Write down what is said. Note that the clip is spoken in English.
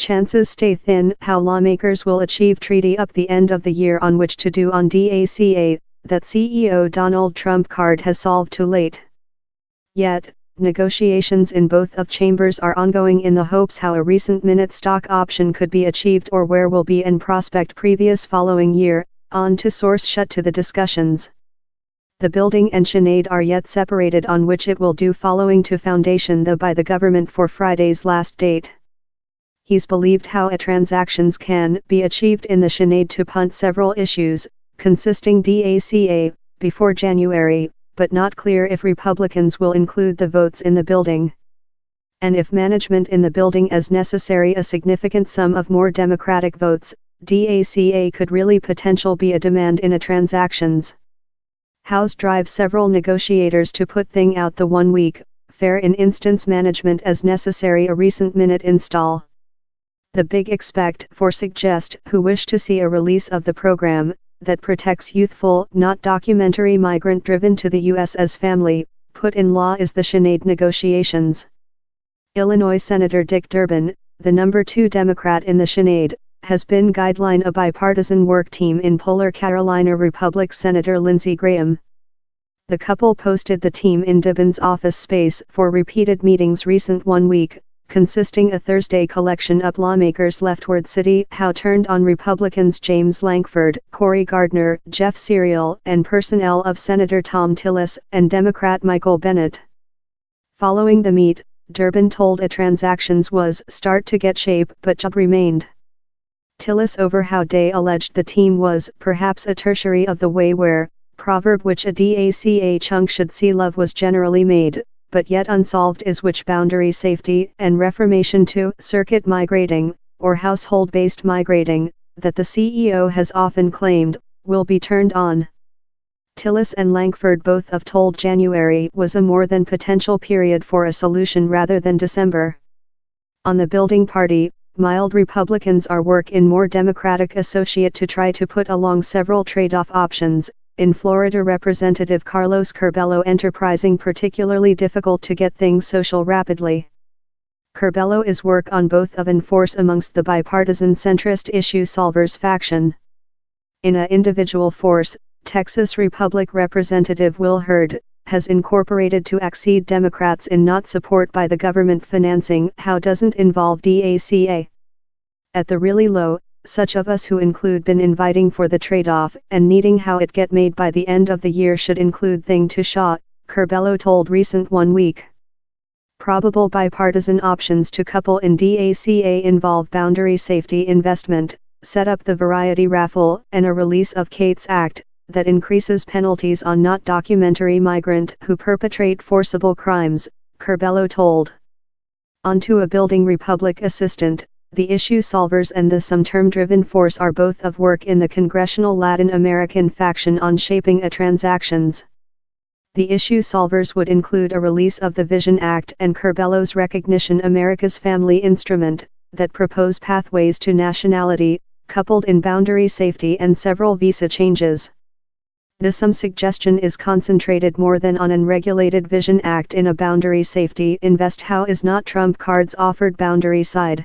chances stay thin how lawmakers will achieve treaty up the end of the year on which to do on DACA, that CEO Donald Trump card has solved too late. Yet, negotiations in both of chambers are ongoing in the hopes how a recent minute stock option could be achieved or where will be and prospect previous following year, on to source shut to the discussions. The building and Sinead are yet separated on which it will do following to foundation though by the government for Friday's last date. He's believed how a transactions can be achieved in the Sinead to punt several issues, consisting DACA, before January, but not clear if Republicans will include the votes in the building. And if management in the building as necessary a significant sum of more Democratic votes, DACA could really potential be a demand in a transactions. House drive several negotiators to put thing out the 1 week, fair in instance management as necessary a recent minute install. The big expect for suggest who wish to see a release of the program, that protects youthful, not documentary migrant driven to the U.S. as family, put in law is the Sinead negotiations. Illinois Senator Dick Durbin, the number 2 Democrat in the Sinead, has been guideline a bipartisan work team in Polar Carolina Republic Senator Lindsey Graham. The couple posted the team in Durbin's office space for repeated meetings recent 1 week, consisting a Thursday collection up lawmakers leftward city how turned on Republicans James Lankford, Cory Gardner, Jeff Serial and personnel of Senator Tom Tillis and Democrat Michael Bennet. Following the meet, Durbin told a transactions was start to get shape but job remained. Tillis over how Day alleged the team was perhaps a tertiary of the way where, proverb which a DACA chunk should see love was generally made, but yet unsolved is which boundary safety and reformation to circuit migrating, or household-based migrating, that the CEO has often claimed, will be turned on. Tillis and Lankford both have told January was a more than potential period for a solution rather than December. On the building party, mild Republicans are work in more Democratic associate to try to put along several trade-off options, in Florida Representative Carlos Curbelo enterprising particularly difficult to get things social rapidly. Curbelo is work on both of enforce amongst the bipartisan centrist issue solvers faction. In a individual force, Texas Republic Representative Will Hurd, has incorporated to accede Democrats in not support by the government financing how doesn't involve DACA. At the really low, such of us who include been inviting for the trade-off and needing how it get made by the end of the year should include thing to Shaw, Curbelo told recent 1 week. Probable bipartisan options to couple in DACA involve boundary safety investment, set up the variety raffle and a release of Kate's Act, that increases penalties on not documentary migrant who perpetrate forcible crimes, Curbelo told. Onto a building Republic assistant. The issue solvers and the some term-driven force are both of work in the congressional Latin American faction on shaping a transactions. The issue solvers would include a release of the Vision Act and Curbelo's recognition America's Family Instrument, that propose pathways to nationality, coupled in boundary safety and several visa changes. The some suggestion is concentrated more than on an regulated Vision Act in a boundary safety invest how is not Trump cards offered boundary side.